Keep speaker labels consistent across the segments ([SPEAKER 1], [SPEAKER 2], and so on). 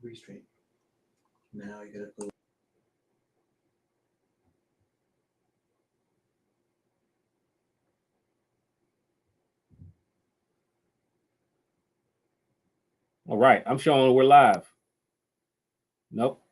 [SPEAKER 1] Restream. Now you gotta go.
[SPEAKER 2] All right, I'm showing we're live. Nope.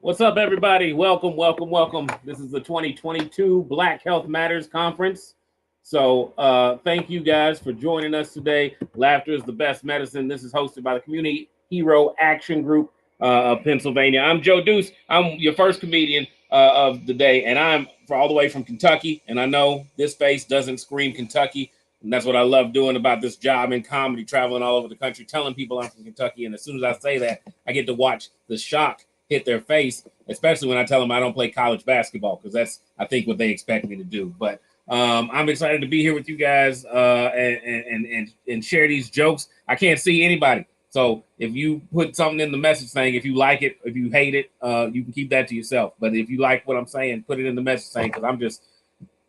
[SPEAKER 2] What's up, everybody? Welcome, welcome, welcome. This is the 2022 Black Health Matters Conference. So thank you guys for joining us today. Laughter is the best medicine. This is hosted by the Community Hero Action Group of Pennsylvania. I'm Joe Deuce. I'm your first comedian of the day, and I'm all the way from Kentucky. And I know this face doesn't scream Kentucky, and that's what I love doing about this job in comedy, traveling all over the country, telling people I'm from Kentucky. And as soon as I say that, I get to watch the shock hit their face, especially when I tell them I don't play college basketball, because that's, I think, what they expect me to do. But I'm excited to be here with you guys and share these jokes. I can't see anybody. So if you put something in the message saying, if you like it, if you hate it, you can keep that to yourself. But if you like what I'm saying, put it in the message saying, because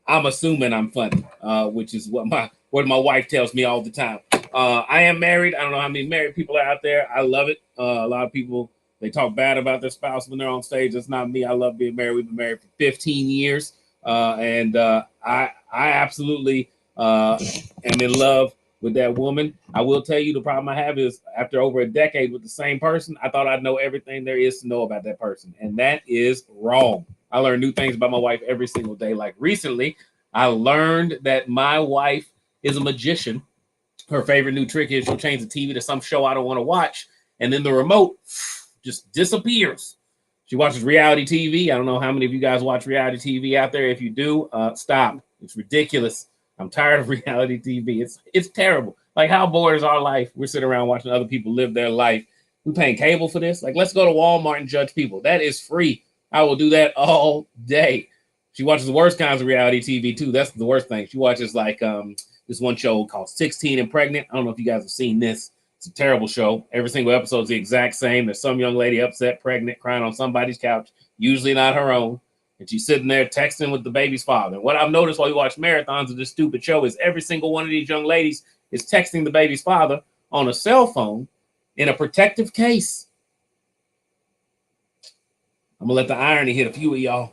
[SPEAKER 2] I'm assuming I'm funny, which is what my wife tells me all the time. I am married. I don't know how many married people are out there. I love it. A lot of people, they talk bad about their spouse when they're on stage. That's not me. I love being married. We've been married for 15 years. I absolutely am in love with that woman. I will tell you the problem I have is after over a decade with the same person, I thought I'd know everything there is to know about that person. And that is wrong. I learn new things about my wife every single day. Like recently, I learned that my wife is a magician. Her favorite new trick is she'll change the TV to some show I don't want to watch, and then the remote just disappears. She watches reality TV. I don't know how many of you guys watch reality TV out there. If you do, stop. It's ridiculous. I'm tired of reality TV. It's terrible. Like, how bored is our life? We're sitting around watching other people live their life. We're paying cable for this. Like, let's go to Walmart and judge people. That is free. I will do that all day. She watches the worst kinds of reality TV too. That's the worst thing. She watches like this one show called 16 and Pregnant. I don't know if you guys have seen this. It's a terrible show. Every single episode is the exact same. There's some young lady upset, pregnant, crying on somebody's couch, usually not her own. And she's sitting there texting with the baby's father. And what I've noticed while we watch marathons of this stupid show is every single one of these young ladies is texting the baby's father on a cell phone in a protective case. I'm going to let the irony hit a few of y'all.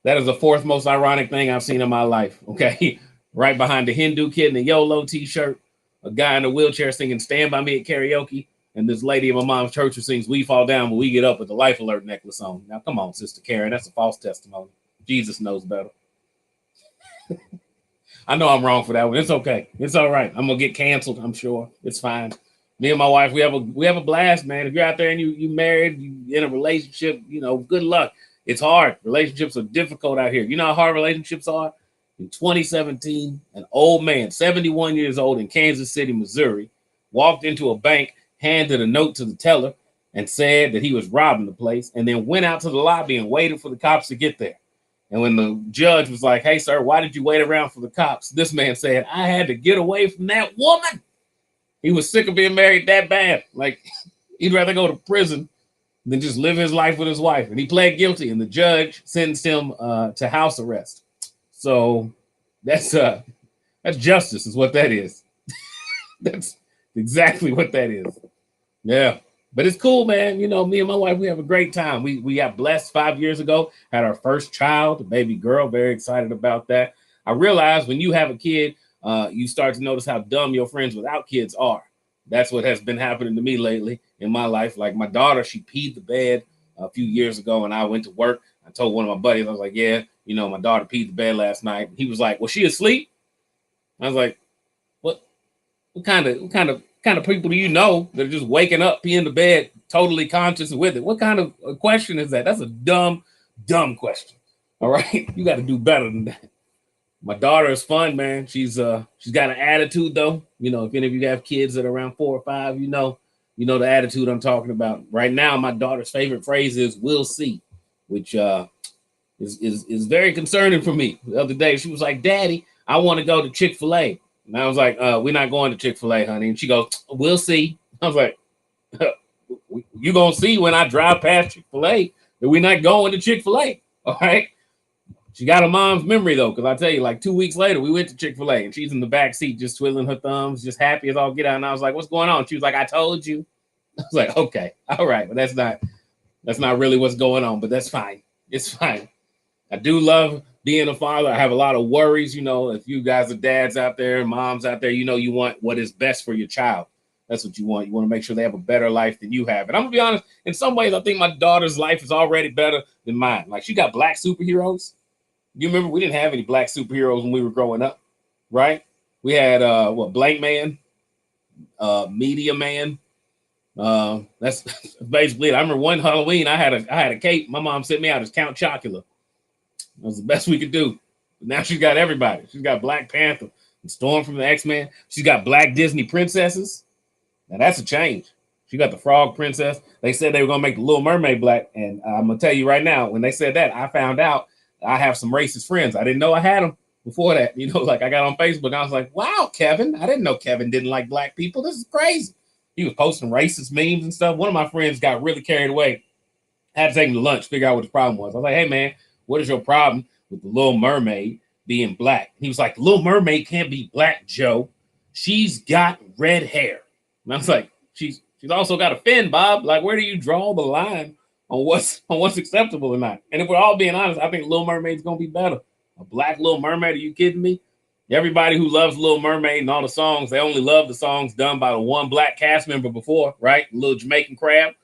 [SPEAKER 2] That is the fourth most ironic thing I've seen in my life, okay? Right behind the Hindu kid in the YOLO t-shirt, a guy in a wheelchair singing Stand By Me at karaoke, and this lady in my mom's church who sings We Fall Down When We Get Up with the Life Alert necklace on. Now, come on, Sister Karen, that's a false testimony. Jesus knows better. I know I'm wrong for that one. It's okay. It's all right. I'm going to get canceled, I'm sure. It's fine. Me and my wife, we have a blast, man. If you're out there and you married, you in a relationship, you know, good luck. It's hard. Relationships are difficult out here. You know how hard relationships are? In 2017, an old man, 71 years old in Kansas City, Missouri, walked into a bank, handed a note to the teller, and said that he was robbing the place, and then went out to the lobby and waited for the cops to get there. And when the judge was like, "Hey, sir, why did you wait around for the cops?" This man said, "I had to get away from that woman." He was sick of being married that bad. Like, he'd rather go to prison than just live his life with his wife. And he pled guilty, and the judge sentenced him to house arrest. So that's justice is what that is. That's exactly what that is. Yeah. But it's cool, man. You know, me and my wife, we have a great time. We got blessed 5 years ago, had our first child, a baby girl. Very excited about that. I realized when you have a kid, you start to notice how dumb your friends without kids are. That's what has been happening to me lately in my life. Like my daughter, she peed the bed a few years ago, and I went to work. I told one of my buddies, I was like, "Yeah, you know, my daughter peed the bed last night." He was like, "Was she asleep?" I was like, "What kind of people do you know that are just waking up, peeing the bed, totally conscious with it? What kind of a question is that? That's a dumb question. All right, you got to do better than that." My daughter is fun, man. She's got an attitude though. You know, if any of you have kids that are around 4 or 5, you know the attitude I'm talking about. Right now, my daughter's favorite phrase is "we'll see," which is very concerning for me. The other day, she was like, "Daddy, I want to go to Chick-fil-A." And I was like, "We're not going to Chick-fil-A, honey." And she goes, "We'll see." I was like, "You gonna see when I drive past Chick-fil-A that we're not going to Chick-fil-A." All right. She got her mom's memory though, because I tell you, like 2 weeks later, we went to Chick-fil-A and she's in the back seat just twiddling her thumbs, just happy as all get out. And I was like, "What's going on?" She was like, "I told you." I was like, "Okay, all right, but that's not really what's going on, but that's fine. It's fine." I do love being a father. I have a lot of worries. You know, if you guys are dads out there, moms out there, you know, you want what is best for your child. That's what you want. You want to make sure they have a better life than you have. And I'm gonna be honest, in some ways, I think my daughter's life is already better than mine. Like, she got black superheroes. You remember we didn't have any black superheroes when we were growing up, right? We had Blank Man, Media Man. That's basically it. I remember one Halloween I had a cape. My mom sent me out as Count Chocula. That was the best we could do. But now she's got everybody. She's got Black Panther and Storm from the X-Men. She's got black Disney princesses. Now that's a change. She got the Frog Princess. They said they were gonna make the Little Mermaid black, and I'm gonna tell you right now, when they said that, I found out I have some racist friends. I didn't know I had them before that. You know, like I got on Facebook, I was like, "Wow, Kevin! I didn't know Kevin didn't like black people. This is crazy." He was posting racist memes and stuff. One of my friends got really carried away. I had to take him to lunch, figure out what the problem was. I was like, "Hey, man, what is your problem with the Little Mermaid being black?" He was like, "The Little Mermaid can't be black, Joe. She's got red hair." And I was like, she's also got a fin, Bob. Like, where do you draw the line on what's acceptable or not? And if we're all being honest, I think Little Mermaid's gonna be better. A black Little Mermaid? Are you kidding me? Everybody who loves Little Mermaid and all the songs, they only love the songs done by the one black cast member before, right? Little Jamaican Crab.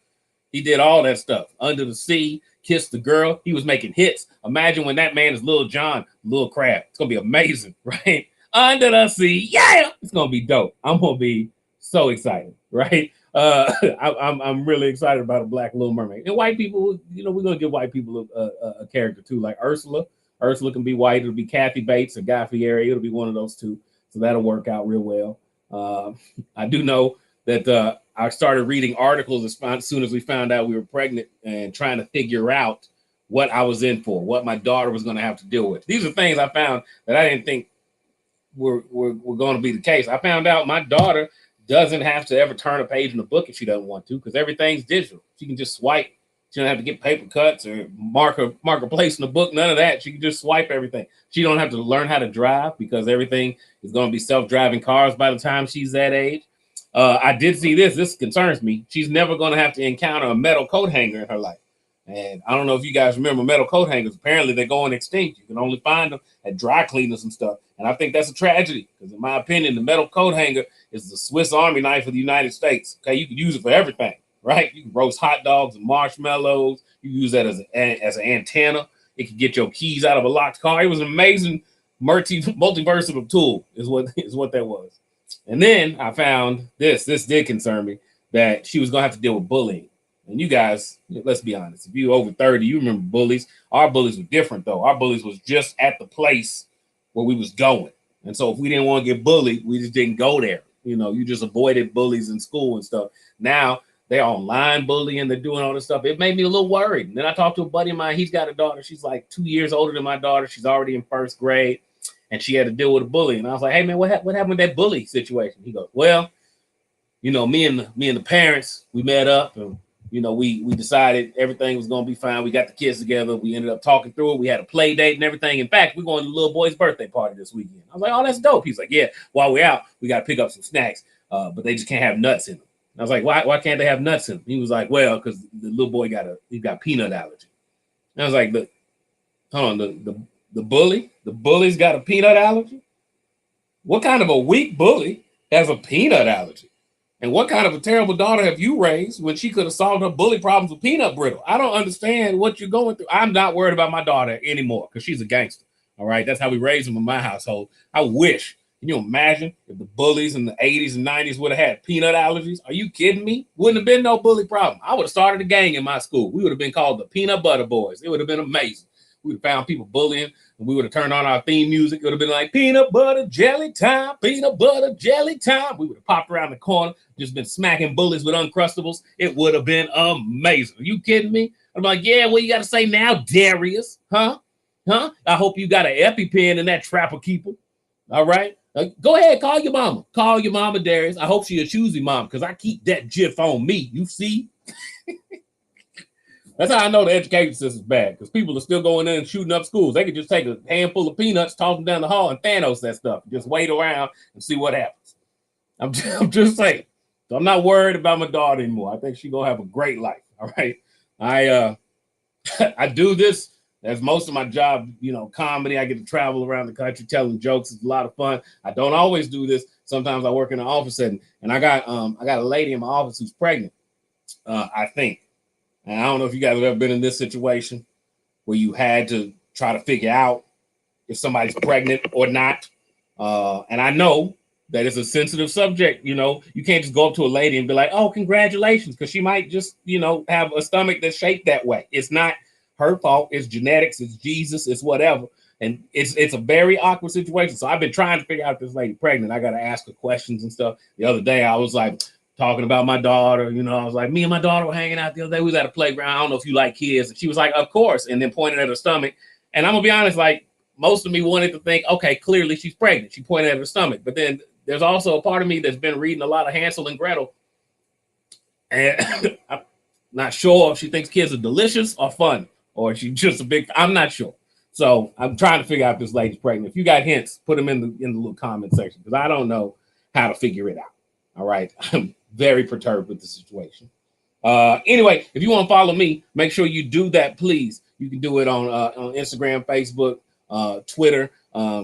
[SPEAKER 2] He did all that stuff. Under the Sea, Kiss the Girl. He was making hits. Imagine when that man is Lil Jon, Lil Crab. It's going to be amazing, right? Under the Sea. Yeah! It's going to be dope. I'm going to be so excited, right? I'm really excited about a black Little Mermaid. And white people, you know, we're going to give white people a character too, like Ursula. Ursula can be white. It'll be Kathy Bates or Guy Fieri. It'll be one of those two. So that'll work out real well. I do know that I started reading articles as soon as we found out we were pregnant and trying to figure out what I was in for, what my daughter was going to have to deal with. These are things I found that I didn't think were going to be the case. I found out my daughter doesn't have to ever turn a page in the book if she doesn't want to, because everything's digital. She can just swipe. She don't have to get paper cuts or mark a place in the book. None of that. She can just swipe everything. She don't have to learn how to drive because everything is going to be self-driving cars by the time she's that age. I did see this. This concerns me. She's never going to have to encounter a metal coat hanger in her life. And I don't know if you guys remember metal coat hangers. Apparently, they're going extinct. You can only find them at dry cleaners and stuff. And I think that's a tragedy because, in my opinion, the metal coat hanger is the Swiss Army knife of the United States. Okay, you can use it for everything, right? You can roast hot dogs and marshmallows. You can use that as an antenna. It can get your keys out of a locked car. It was an amazing multiversatile tool, is what that was. And then I found this. This did concern me, that she was going to have to deal with bullying. And you guys, let's be honest. If you're over 30, you remember bullies. Our bullies were different, though. Our bullies was just at the place where we was going. And so if we didn't want to get bullied, we just didn't go there. You know, you just avoided bullies in school and stuff. Now they're online bullying. They're doing all this stuff. It made me a little worried. And then I talked to a buddy of mine. He's got a daughter. She's like 2 years older than my daughter. She's already in first grade. And she had to deal with a bully. And I was like, hey, man, what happened with that bully situation? He goes, well, you know, me and the parents, we met up and, you know, we decided everything was going to be fine. We got the kids together. We ended up talking through it. We had a play date and everything. In fact, we're going to the little boy's birthday party this weekend. I was like, oh, that's dope. He's like, yeah, while we're out, we got to pick up some snacks, but they just can't have nuts in them. I was like, why can't they have nuts in them? He was like, well, because the little boy got peanut allergy. And I was like, hold on, the bully's got a peanut allergy? What kind of a weak bully has a peanut allergy? And what kind of a terrible daughter have you raised when she could have solved her bully problems with peanut brittle? I don't understand what you're going through. I'm not worried about my daughter anymore because she's a gangster. All right. That's how we raised them in my household. I wish. Can you imagine if the bullies in the 80s and 90s would have had peanut allergies? Are you kidding me? Wouldn't have been no bully problem. I would have started a gang in my school. We would have been called the Peanut Butter Boys. It would have been amazing. We would have found people bullying, and we would have turned on our theme music. It would have been like peanut butter jelly time, peanut butter jelly time. We would have popped around the corner, just been smacking bullies with Uncrustables. It would have been amazing. Are you kidding me? I'm like, yeah, what you got to say now, Darius? Huh? I hope you got an EpiPen in that trapper keeper. All right? Go ahead, call your mama. Call your mama, Darius. I hope she a choosy mom because I keep that GIF on me. You see? That's how I know the education system is bad, because people are still going in and shooting up schools. They could just take a handful of peanuts, toss them down the hall, and Thanos that stuff. Just wait around and see what happens. I'm just saying. So I'm not worried about my daughter anymore. I think she's going to have a great life. All right. I do this as most of my job, you know, comedy. I get to travel around the country telling jokes. It's a lot of fun. I don't always do this. Sometimes I work in an office setting, and I got a lady in my office who's pregnant, I think. And I don't know if you guys have ever been in this situation where you had to try to figure out if somebody's pregnant or not. And I know that it's a sensitive subject. You know, you can't just go up to a lady and be like, oh, congratulations, because she might just, you know, have a stomach that's shaped that way. It's not her fault. It's genetics. It's Jesus. It's whatever. And it's a very awkward situation. So I've been trying to figure out if this lady pregnant. I got to ask her questions and stuff. The other day I was like, talking about my daughter, you know, I was like, me and my daughter were hanging out the other day. We was at a playground. I don't know if you like kids. And she was like, of course. And then pointed at her stomach. And I'm going to be honest, like, most of me wanted to think, okay, clearly she's pregnant. She pointed at her stomach. But then there's also a part of me that's been reading a lot of Hansel and Gretel. And I'm not sure if she thinks kids are delicious or fun, or she's just a big, I'm not sure. So I'm trying to figure out if this lady's pregnant. If you got hints, put them in the little comment section, because I don't know how to figure it out. All right. I'm very perturbed with the situation. Anyway, if you want to follow me, make sure you do that, please. You can do it on Instagram, Facebook, Twitter,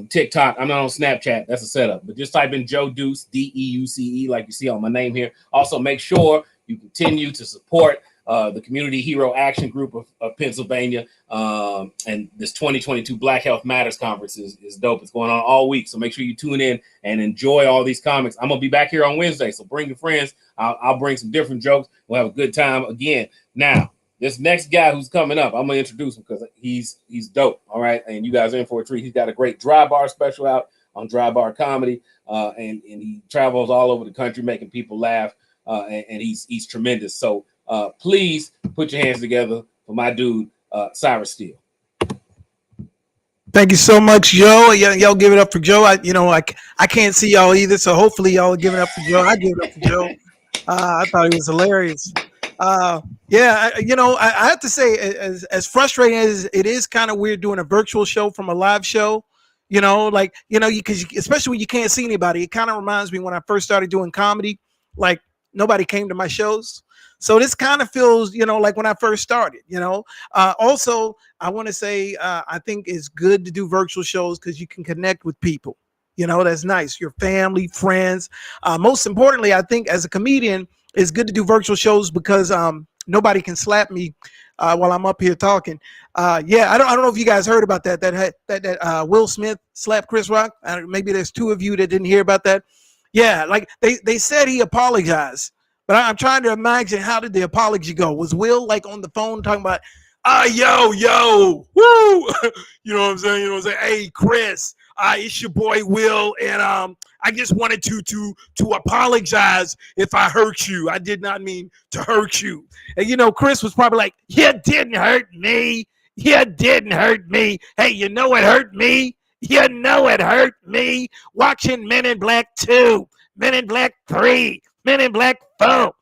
[SPEAKER 2] TikTok. I'm not on Snapchat. That's a setup. But just type in Joe Deuce, DEUCE, like you see on my name here. Also, make sure you continue to support the Community Hero Action Group of Pennsylvania. And this 2022 Black Health Matters Conference is dope. It's going on all week. So make sure you tune in and enjoy all these comics. I'm going to be back here on Wednesday. So bring your friends. I'll bring some different jokes. We'll have a good time again. Now, this next guy who's coming up, I'm going to introduce him because he's dope. All right. And you guys are in for a treat. He's got a great dry bar special out on Dry Bar Comedy. And he travels all over the country making people laugh. And he's tremendous. So please put your hands together for my dude, Cyrus Steele.
[SPEAKER 3] Thank you so much, Joe. Y'all give it up for Joe. I can't see y'all either, so hopefully y'all give it up for Joe. I give it up for Joe. I thought he was hilarious. I have to say, as frustrating as it is, kind of weird doing a virtual show from a live show. Because especially when you can't see anybody, it kind of reminds me when I first started doing comedy. Like nobody came to my shows. So this kind of feels, like when I first started, Also, I want to say I think it's good to do virtual shows because you can connect with people. That's nice. Your family, friends. Most importantly, I think as a comedian, it's good to do virtual shows because nobody can slap me while I'm up here talking. I don't know if you guys heard about that Will Smith slapped Chris Rock. Maybe there's two of you that didn't hear about that. Yeah, like they said he apologized. But I'm trying to imagine, how did the apology go? Was Will like on the phone talking about, yo, woo, you know what I'm saying? Hey, Chris, it's your boy Will, and I just wanted to apologize if I hurt you. I did not mean to hurt you. And Chris was probably like, you didn't hurt me. You didn't hurt me. Hey, you know it hurt me. You know it hurt me. Watching Men in Black 2, Men in Black 3. Men in Black 4.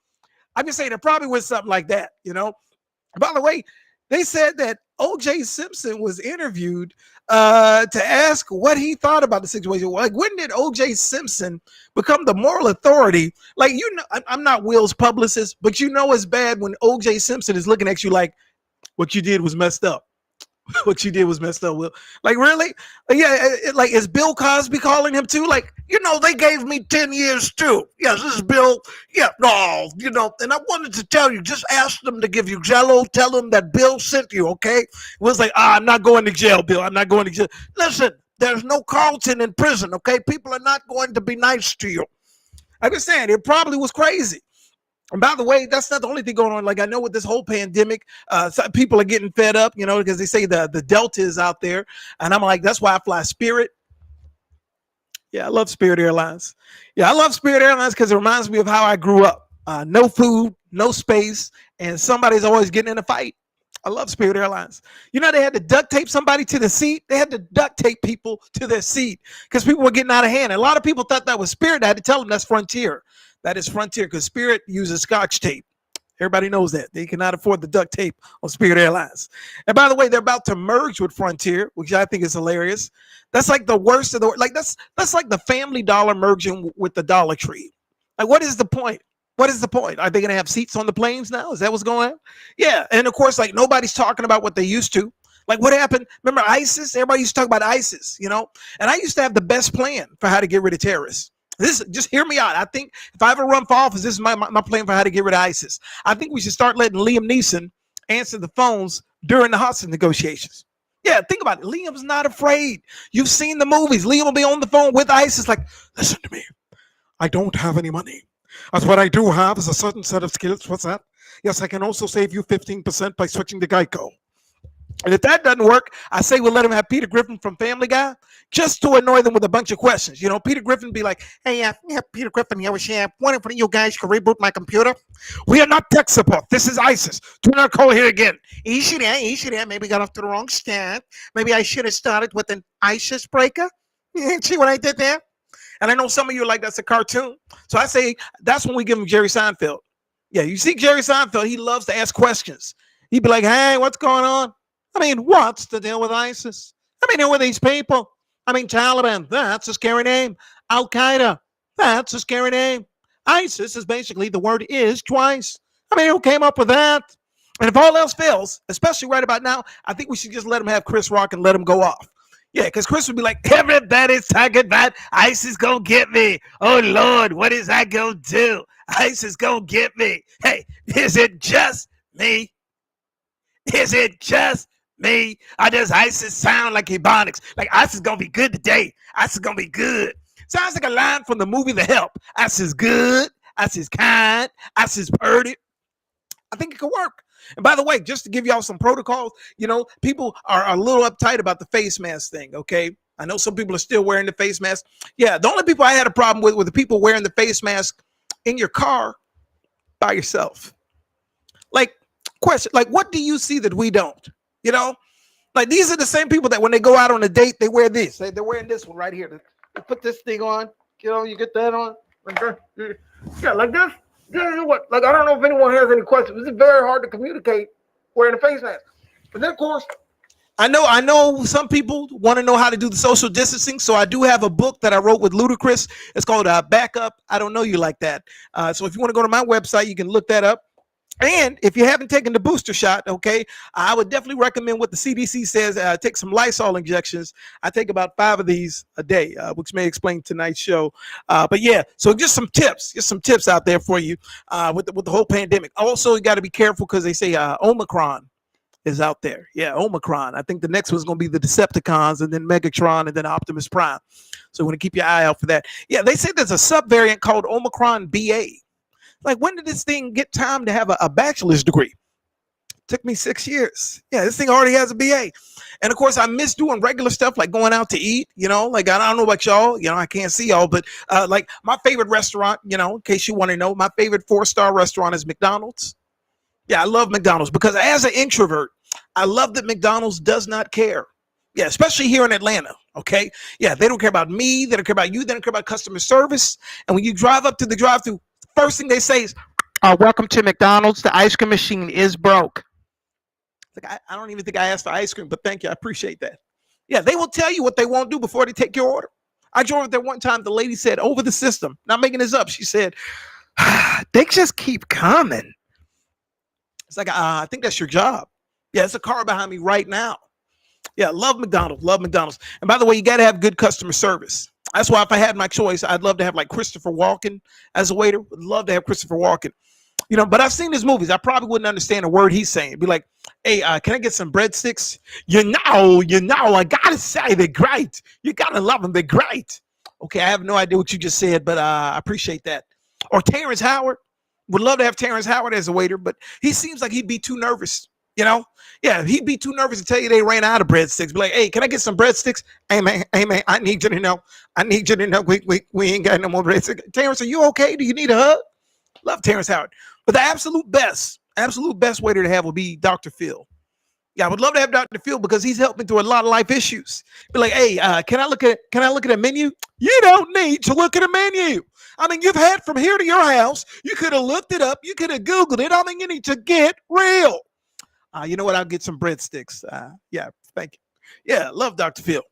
[SPEAKER 3] I'm just saying it probably was something like that, By the way, they said that O.J. Simpson was interviewed to ask what he thought about the situation. Like, when did O.J. Simpson become the moral authority? Like, I'm not Will's publicist, but it's bad when O.J. Simpson is looking at you like, what you did was messed up. What you did was messed up, Will. Like, really? Yeah, is Bill Cosby calling him too? Like, they gave me 10 years too. Yes, this is Bill. Yeah, no, and I wanted to tell you, just ask them to give you Jell-O. Tell them that Bill sent you, okay? Will's like, I'm not going to jail, Bill. I'm not going to jail. Listen, there's no Carlton in prison, okay? People are not going to be nice to you. I'm just saying, it probably was crazy. And by the way, that's not the only thing going on. Like, I know with this whole pandemic, people are getting fed up, because they say the Delta is out there. And I'm like, that's why I fly Spirit. Yeah, I love Spirit Airlines. Yeah, I love Spirit Airlines because it reminds me of how I grew up. No food, no space, and somebody's always getting in a fight. I love Spirit Airlines. They had to duct tape somebody to the seat. They had to duct tape people to their seat because people were getting out of hand. And a lot of people thought that was Spirit. I had to tell them that's Frontier. That is Frontier because Spirit uses Scotch tape. Everybody knows that. They cannot afford the duct tape on Spirit Airlines. And by the way, they're about to merge with Frontier, which I think is hilarious. That's like the worst of the, like that's like the Family Dollar merging with the Dollar Tree. Like, what is the point? What is the point? Are they going to have seats on the planes now? Is that what's going on? Yeah. And of course, like, nobody's talking about what they used to. Like, what happened? Remember ISIS? Everybody used to talk about ISIS, And I used to have the best plan for how to get rid of terrorists. Just hear me out. I think if I ever run for office, this is my plan for how to get rid of ISIS. I think we should start letting Liam Neeson answer the phones during the hostage negotiations. Yeah, think about it. Liam's not afraid. You've seen the movies. Liam will be on the phone with ISIS like, listen to me. I don't have any money. That's what I do have is a certain set of skills. What's that? Yes, I can also save you 15% by switching to Geico. And if that doesn't work, I say we'll let him have Peter Griffin from Family Guy just to annoy them with a bunch of questions. Peter Griffin be like, hey, Peter Griffin here. One of you guys can reboot my computer. We are not tech support. This is ISIS. Do not call here again. Easy there. Maybe got off to the wrong start. Maybe I should have started with an ISIS breaker. See what I did there? And I know some of you are like, that's a cartoon. So I say that's when we give him Jerry Seinfeld. Yeah, you see Jerry Seinfeld, he loves to ask questions. He'd be like, hey, what's going on? What's the deal with ISIS? Who are these people? Taliban, that's a scary name. Al-Qaeda, that's a scary name. ISIS is basically the word is twice. Who came up with that? And if all else fails, especially right about now, I think we should just let him have Chris Rock and let him go off. Yeah, because Chris would be like, everybody's talking about ICE is gonna get me. Oh Lord, what is I gonna do? ICE is gonna get me. Hey, is it just me? Is it just me? Or does ISIS sound like Ebonics? Like ISIS is gonna be good today. ISIS is gonna be good. Sounds like a line from the movie The Help. ISIS is good. ISIS is kind. ISIS is purdy. I think it could work. And by the way, just to give y'all some protocols, people are a little uptight about the face mask thing, okay? I know some people are still wearing the face mask. Yeah, the only people I had a problem with were the people wearing the face mask in your car by yourself. Like, question, like, what do you see that we don't? Like, these are the same people that when they go out on a date, they wear this. They're wearing this one right here. They put this thing on, you get that on. Yeah, like this. What? Like, I don't know if anyone has any questions. It's very hard to communicate wearing a face mask. But then, of course, I know some people want to know how to do the social distancing. So I do have a book that I wrote with Ludacris. It's called Backup. I Don't Know You Like That. So if you want to go to my website, you can look that up. And if you haven't taken the booster shot, okay, I would definitely recommend what the CDC says. Take some Lysol injections. I take about 5 of these a day, which may explain tonight's show. But yeah, so just some tips out there for you with the whole pandemic. Also, you got to be careful because they say Omicron is out there. Yeah, Omicron. I think the next one's going to be the Decepticons and then Megatron and then Optimus Prime. So we're going to keep your eye out for that. Yeah, they say there's a subvariant called Omicron BA. Like, when did this thing get time to have a bachelor's degree? Took me 6 years. Yeah, this thing already has a BA. And of course, I miss doing regular stuff like going out to eat, like, I don't know about y'all, I can't see y'all, but like my favorite restaurant, in case you want to know, my favorite 4-star restaurant is McDonald's. Yeah, I love McDonald's because as an introvert, I love that McDonald's does not care. Yeah, especially here in Atlanta. Okay. Yeah, they don't care about me. They don't care about you. They don't care about customer service. And when you drive up to the drive-thru, first thing they say is, welcome to McDonald's. The ice cream machine is broke. Like, I don't even think I asked for ice cream, but thank you. I appreciate that. Yeah, they will tell you what they won't do before they take your order. I drove up there one time. The lady said, over the system, not making this up. She said, they just keep coming. It's like, I think that's your job. Yeah, it's a car behind me right now. Yeah, love McDonald's. And by the way, you got to have good customer service. That's why if I had my choice, I'd love to have like Christopher Walken as a waiter. Would love to have Christopher Walken. But I've seen his movies. I probably wouldn't understand a word he's saying. Be like, hey, can I get some breadsticks? I got to say they're great. You got to love them. They're great. Okay, I have no idea what you just said, but I appreciate that. Or Terrence Howard. Would love to have Terrence Howard as a waiter, but he seems like he'd be too nervous. Yeah, he'd be too nervous to tell you they ran out of breadsticks. Be like, hey, can I get some breadsticks? Hey man, I need you to know. We ain't got no more breadsticks. Terrence, are you okay? Do you need a hug? Love Terrence Howard. But the absolute best waiter to have would be Dr. Phil. Yeah, I would love to have Dr. Phil because he's helped me through a lot of life issues. Be like, hey, can I look at a menu? You don't need to look at a menu. I mean, you've had from here to your house. You could have looked it up. You could have Googled it. I mean, you need to get real. You know what? I'll get some breadsticks. Yeah, thank you. Yeah, love Dr. Phil.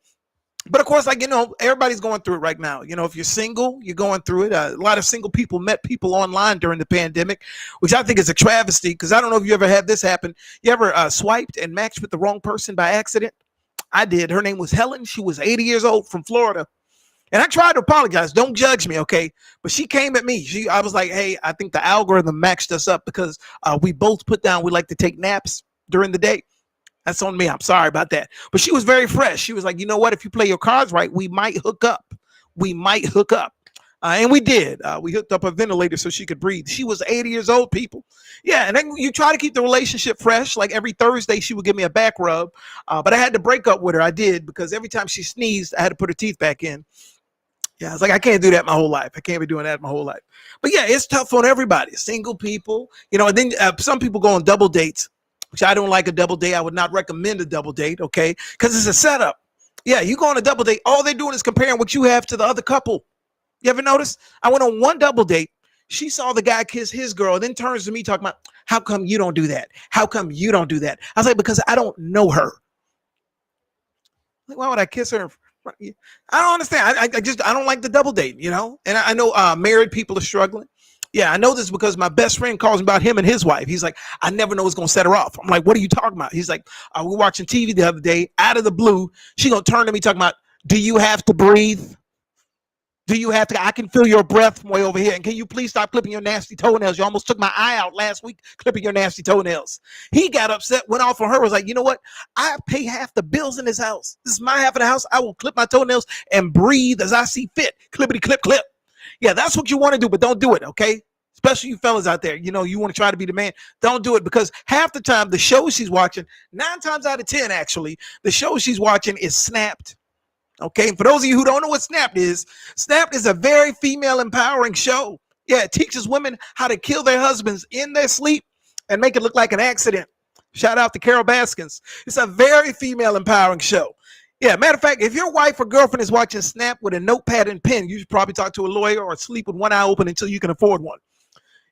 [SPEAKER 3] But of course, like, everybody's going through it right now. If you're single, you're going through it. A lot of single people met people online during the pandemic, which I think is a travesty because I don't know if you ever had this happen. You ever swiped and matched with the wrong person by accident? I did. Her name was Helen. She was 80 years old from Florida. And I tried to apologize. Don't judge me, okay? But she came at me. I was like, hey, I think the algorithm matched us up because we both put down we like to take naps during the day. That's on me. I'm sorry about that. But she was very fresh. She was like, you know what? If you play your cards right, we might hook up. And we did. We hooked up a ventilator so she could breathe. She was 80 years old, people. Yeah, and then you try to keep the relationship fresh. Like every Thursday, she would give me a back rub. But I had to break up with her. I did because every time she sneezed, I had to put her teeth back in. Yeah, I was like, I can't do that my whole life. I can't be doing that my whole life. But yeah, it's tough on everybody. Single people, and then some people go on double dates, which I don't like a double date. I would not recommend a double date, okay? Because it's a setup. Yeah, you go on a double date. All they're doing is comparing what you have to the other couple. You ever notice? I went on one double date. She saw the guy kiss his girl, and then turns to me talking about, how come you don't do that? How come you don't do that? I was like, because I don't know her. Like, why would I kiss her? I don't understand. I don't like the double date, And I know married people are struggling. Yeah, I know this because my best friend calls me about him and his wife. He's like, I never know what's going to set her off. I'm like, what are you talking about? He's like, we were watching TV the other day. Out of the blue, she going to turn to me talking about, do you have to breathe? Do you have to? I can feel your breath from way over here. And can you please stop clipping your nasty toenails? You almost took my eye out last week clipping your nasty toenails. He got upset, went off on her, was like, you know what? I pay half the bills in this house. This is my half of the house. I will clip my toenails and breathe as I see fit. Clippity clip clip. Yeah, that's what you want to do, but don't do it, okay? Especially you fellas out there. You know, you want to try to be the man. Don't do it, because half the time the show she's watching, 9 times out of 10 actually, the show she's watching is Snapped. Okay, for those of you who don't know what Snapped is a very female empowering show. Yeah, it teaches women how to kill their husbands in their sleep and make it look like an accident. Shout out to Carol Baskins. It's a very female empowering show. Yeah, matter of fact, if your wife or girlfriend is watching Snap with a notepad and pen, you should probably talk to a lawyer or sleep with one eye open until you can afford one.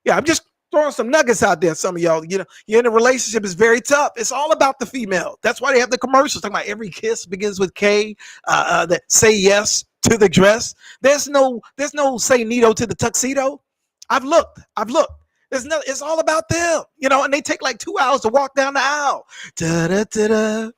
[SPEAKER 3] Yeah, I'm just throwing some nuggets out there. Some of y'all, you know, you're in a relationship, is very tough. It's all about the female. That's why they have the commercials talking about every kiss begins with K. That say yes to the dress. There's no say Nito to the tuxedo. I've looked. It's all about them, you know. And they take like 2 hours to walk down the aisle. Da-da-da-da.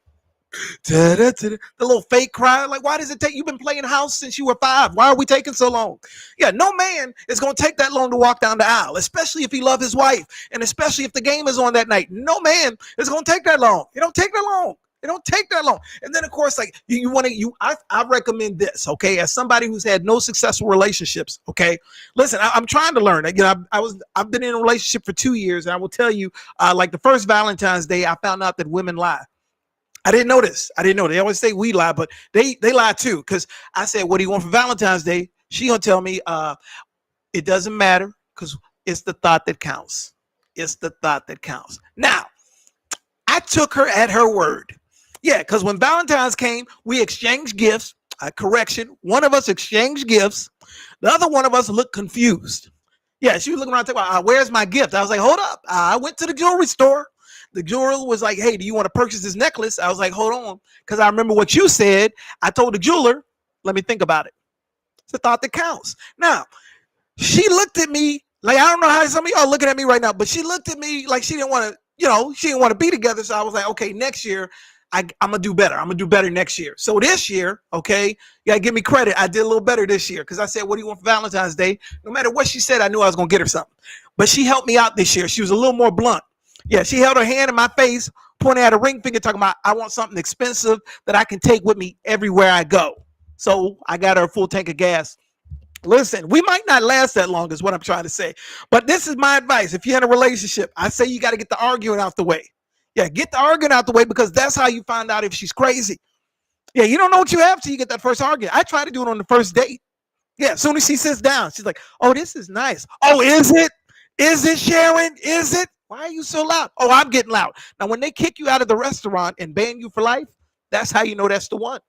[SPEAKER 3] The little fake cry. Like, why does it take? You've been playing house since you were 5. Why are we taking so long? Yeah, no man is going to take that long to walk down the aisle, especially if he loves his wife, and especially if the game is on that night. No man is going to take that long. It don't take that long. It don't take that long. And then, of course, like I recommend this, okay, as somebody who's had no successful relationships. Okay, listen, I'm trying to learn. You know, I've been in a relationship for 2 years, and I will tell you, like the first Valentine's Day, I found out that women lie. I didn't know this. They always say we lie, but they lie too. Because I said, what do you want for Valentine's Day? She gonna tell me, it doesn't matter, because it's the thought that counts. It's the thought that counts. Now, I took her at her word. Yeah, because when Valentine's came, we exchanged gifts. Correction, one of us exchanged gifts. The other one of us looked confused. Yeah, she was looking around talking about, where's my gift? I was like, hold up. I went to the jewelry store. The jeweler was like, hey, do you want to purchase this necklace? I was like, hold on, because I remember what you said. I told the jeweler, let me think about it. It's the thought that counts. Now, she looked at me like, I don't know how some of y'all looking at me right now, but she looked at me like she didn't want to, you know, she didn't want to be together. So I was like, okay, next year, I'm going to do better. I'm going to do better next year. So this year, okay, you got to give me credit. I did a little better this year, because I said, what do you want for Valentine's Day? No matter what she said, I knew I was going to get her something. But she helped me out this year. She was a little more blunt. Yeah, she held her hand in my face, pointing at a ring finger, talking about, I want something expensive that I can take with me everywhere I go. So I got her a full tank of gas. Listen, we might not last that long, is what I'm trying to say. But this is my advice. If you're in a relationship, I say you got to get the arguing out the way. Yeah, get the arguing out the way, because that's how you find out if she's crazy. Yeah, you don't know what you have till you get that first argument. I try to do it on the first date. Yeah, as soon as she sits down, she's like, oh, this is nice. Oh, is it? Is it, Sharon? Is it? Why are you so loud? Oh, I'm getting loud. Now, when they kick you out of the restaurant and ban you for life, that's how you know that's the one.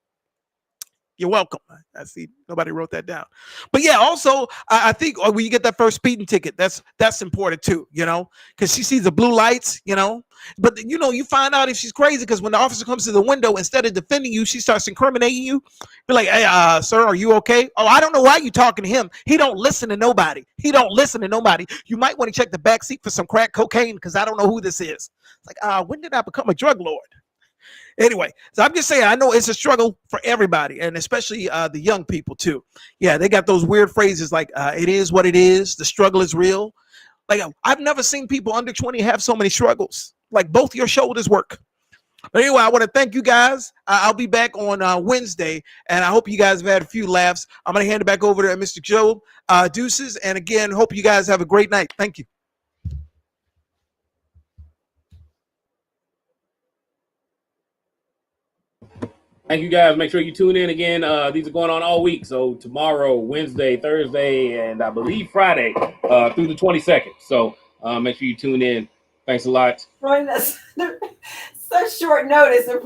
[SPEAKER 3] You're welcome. I see nobody wrote that down. But yeah, also, I think when you get that first speeding ticket, that's important too, you know, because she sees the blue lights, you know. But, you know, you find out if she's crazy, because when the officer comes to the window, instead of defending you, she starts incriminating you. Be like, hey, sir, are you okay? Oh, I don't know why you talking to him. He don't listen to nobody. You might want to check the back seat for some crack cocaine, because I don't know who this is. It's like, when did I become a drug lord? Anyway, so I'm just saying, I know it's a struggle for everybody, and especially the young people too. Yeah, they got those weird phrases like, it is what it is. The struggle is real. Like, I've never seen people under 20 have so many struggles. Like, both your shoulders work. But anyway, I want to thank you guys. I'll be back on Wednesday, and I hope you guys have had a few laughs. I'm going to hand it back over to Mr. Joe. Deuces. And again, hope you guys have a great night. Thank you.
[SPEAKER 2] Thank you guys. Make sure you tune in again. These are going on all week. So tomorrow, Wednesday, Thursday, and I believe Friday through the 22nd. So make sure you tune in. Thanks a lot.
[SPEAKER 4] Roy, that's such short notice.